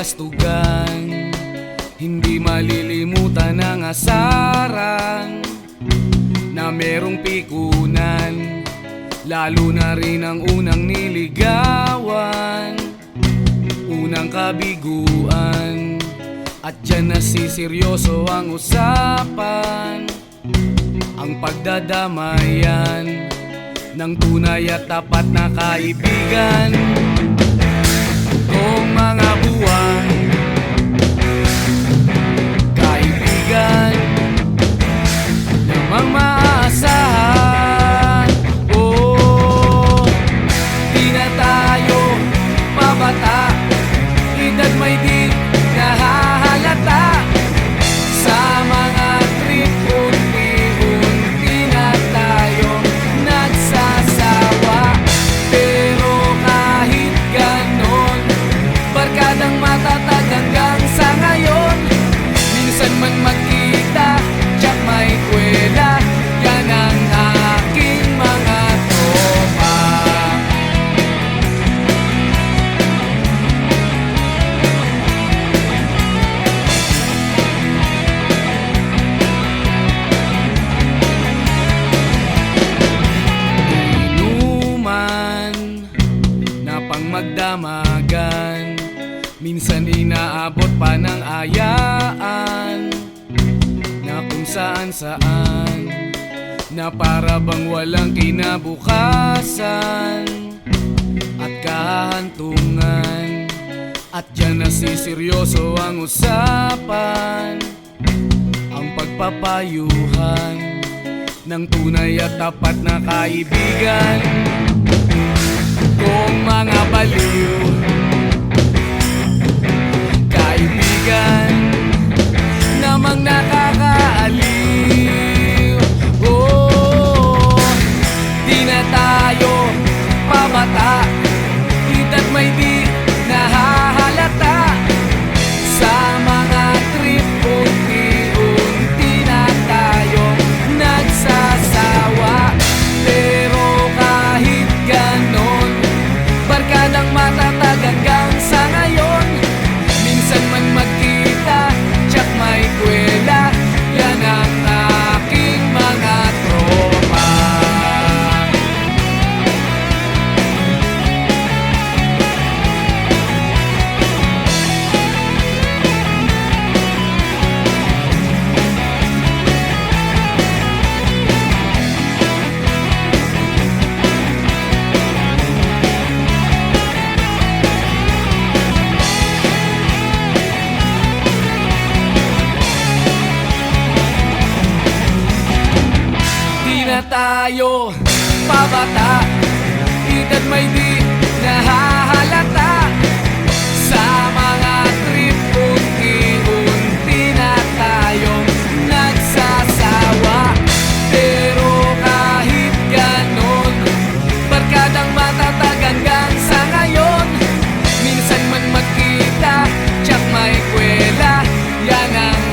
kastugan, hindi malilimutan ang asaran na merong pikunan, lalo na rin ang unang niligawan, unang kabiguan. At dyan nasiseryoso ang usapan, ang pagdadamayan ng tunay at tapat na kaibigan. Kung mga buwan, kaibigan namang maaasahan. Oh, di na tayo mabata, edad may di nahahalata. Sa mga trip, unti-unti na tayong nagsasawa. Pero kahit ganon, barkadang matatag hanggang sa ngayon. Minsan man magkita, tsak may kwela, yan ang aking mga tropa. Inuman na pang magdamagan, minsan inaabot pa ng ayaan, na kung saan-saan, na para bang walang kinabukasan at kahantungan. At dyan nasiseryoso ang usapan, ang pagpapayuhan ng tunay at tapat na kaibigan. Kung mga baliw, kaibigan namang nakakaaliw. Oh, di na tayo pabata, edad may di nahahalata. Sa mga trip, unti-unti na tayong nagsasawa. Pero kahit ganon, barkadang matatag hanggang sa ngayon. Minsan man magkita, tsak may kwela, yan ang aking mga tropa. Di na tayo pabata, edad may di nahahalata. Sa mga trip, unti-unti na tayong nagsasawa. Pero kahit ganon, barkadang matatag hanggang sa ngayon. Minsan man magkita, tsak may kwela, yan ang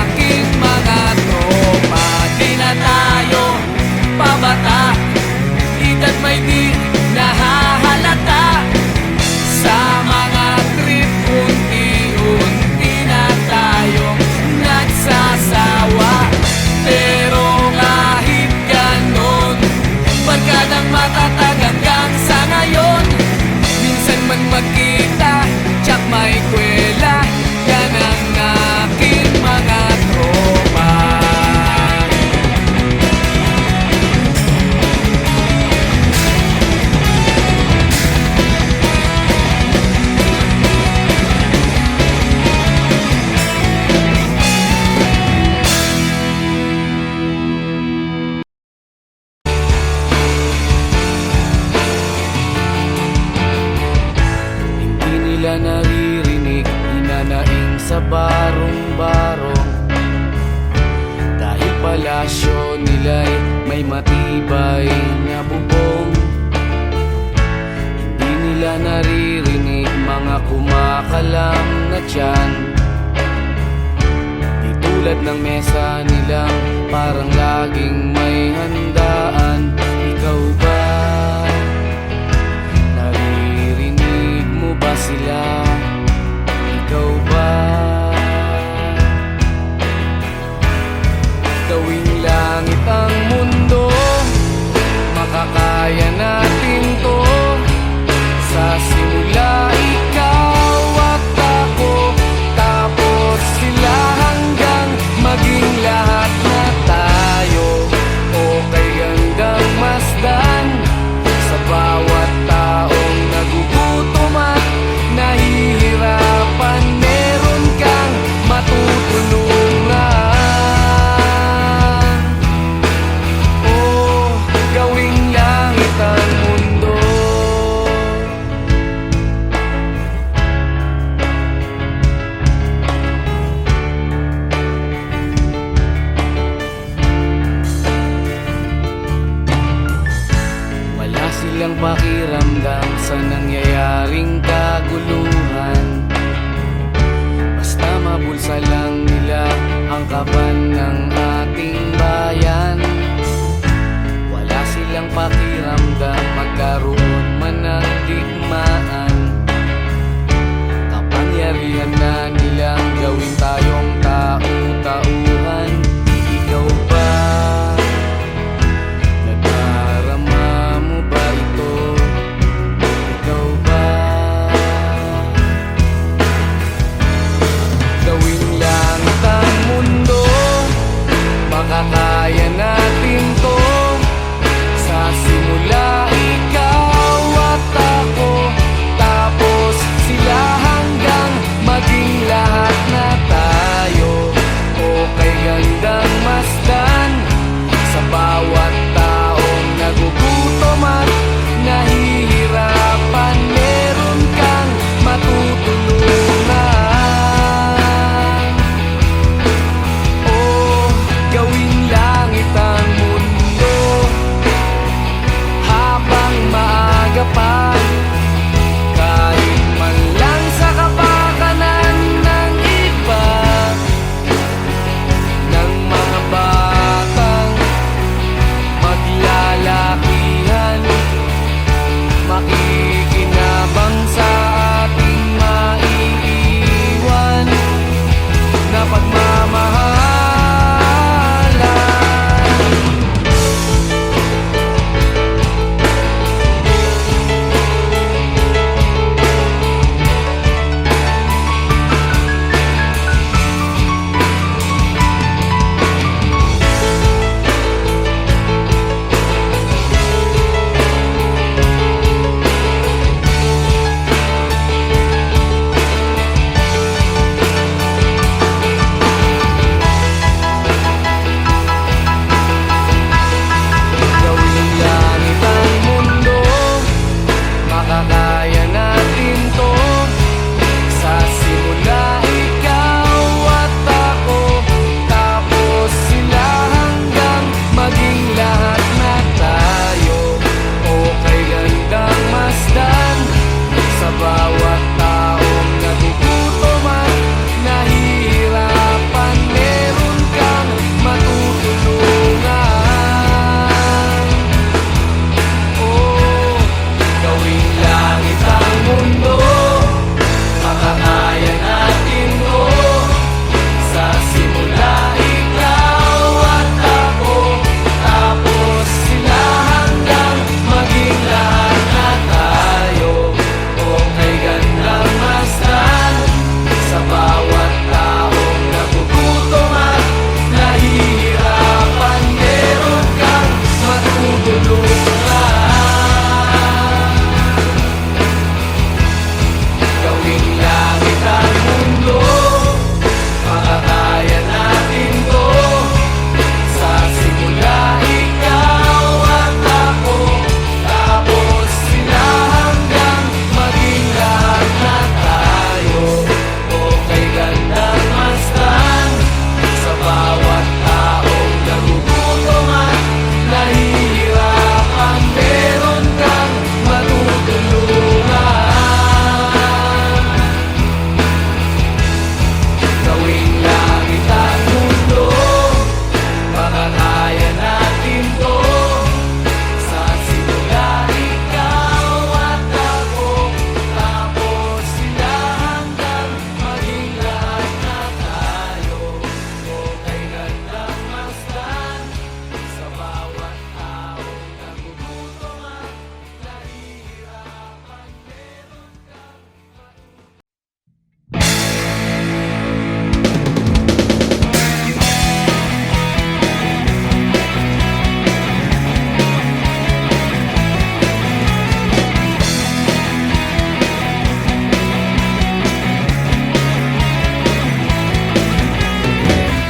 aking mga tropa. Di na tayo pabata, edad may di nahahalata. Sa mga trip, unti-unti na tayong nagsasawa. Pero kahit ganon, barkadang matatag hanggang sa ngayon. Minsan man magkita, tsak may kwela, yan ang aking mga tropa. Hindi nila naririnig, hinanaing sa barong-barong. Dahil palasyo nila'y may matibay na bubong. Hindi nila naririnig mga kumakalam na tiyan. Di tulad ng mesa nilang parang laging may handaan. Ikaw ba? Naririnig mo ba sila? Ikaw silang pakiramdam sa nangyayaring kaguluhan. Basta mabulsa lang nila ang kaban ng ating bayan. Wala silang pakiramdam magkaroon man ng digmaan. Kapangyarihan na nilang gawin tayong tau-tauhan. Ikaw ba? Nadarama mo ba ito? Ikaw ba? Gawing langit ang mundo, makakaya natin to. Sa simula ikaw at ako, tapos sila hanggang maging lahat na tayo. O kay gandang masdan sa bawat taong nagugutom at nahihirapan, meron kang matutulungan. O gawing langit ang mundo habang maaga pa. Kahit man lang sa kapakanan ng iba, ng mga batang maglalakihan, makikinabang sa ating maiiwan na pagmamahalan. Gawing langit ang mundo, makakaya natin to. Sa simula ikaw at ako, tapos sila hanggang maging lahat na tayo. O kay gandang masdan sa bawat taong nagugutom at nahihirapan, meron kang matutulungan. Oh, gawing langit ang mundo, makakaya natin to. Sa simula ikaw at ako, tapos sila hanggang maging lahat na tayo. O kay gandang masdan sa bawat taong nagugutom at nahihirapan, meron kang matutulungan. Gawing langit ang mundo, makakaya natin to. Sa simula ikaw at ako, tapos sila hanggang maging lahat na tayo. O kay gandang masdan sa bawat taong nagugutom at nahihirapan, meron kang matutulungan. Gawing langit ang mundo, makakaya natin to. Sa simula ikaw at ako, tapos sila hanggang maging lahat na tayo. O kay gandang masdan sa bawat taong nagugutom at nahihirapan, meron kang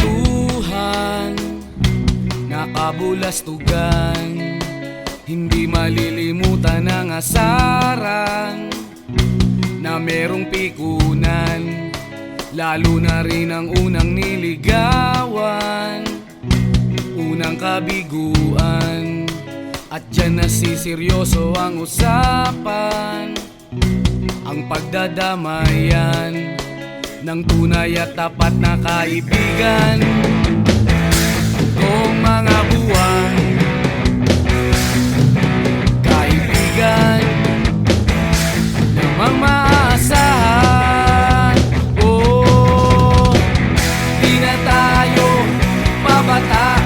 Tuhan, nakabulastugan, hindi malilimutan ang asaran na merong pikunan, lalo na rin ang unang niligawan, unang kabiguan, At dyan nasiseryoso ang usapan, ang pagdadamayan ng tunay at tapat na kaibigan. Kung mga buwan, kaibigan namang maaasahan. Oh, di na tayo pabata,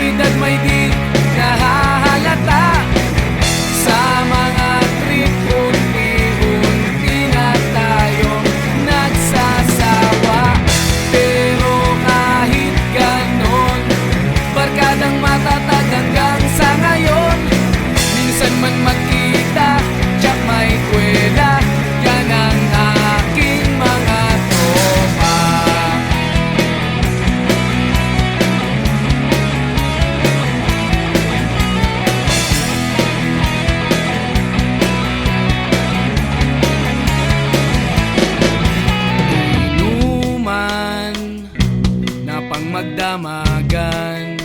edad may di nahahalata. Sa mga trip, unti-unti na tayo nagsasawa. Pero kahit ganon, barkadang matatag hanggang sa ngayon. Minsan man magkita, tsak may kwela, yan ang aking mga tropa. Inuman na pang magdamagan,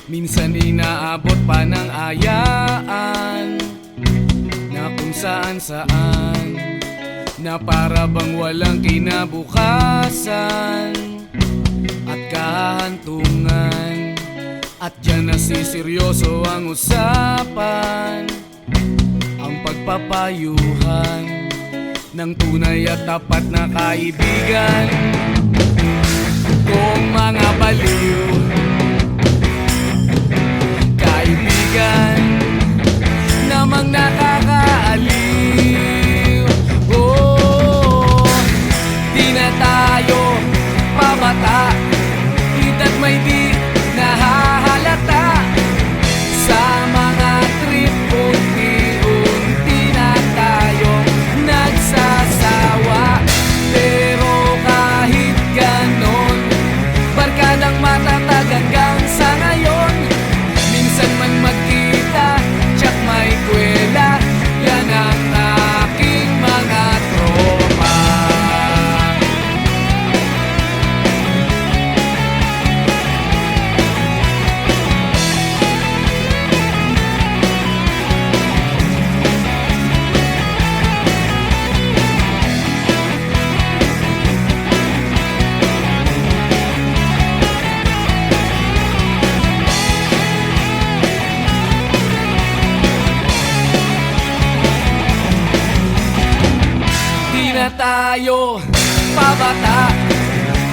minsan inaabot pa ng ayaan, na kung saan-saan, na para bang walang kinabukasan at kahantungan. At dyan nasiseryoso ang usapan, ang pagpapayuhan ng tunay at tapat na kaibigan. Kung mga baliw, kaibigan namang nakakaaliw. Oh, di na tayo pabata, edad may di nahahalata. Sa mga trip, unti-unti na tayo nagsasawa. Pero kahit ganon, barkadang matatag hanggang sa ngayon. Minsan man magkita, tsak may kwela, yan ang aking mga tropa. Di na tayo pabata,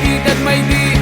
edad may di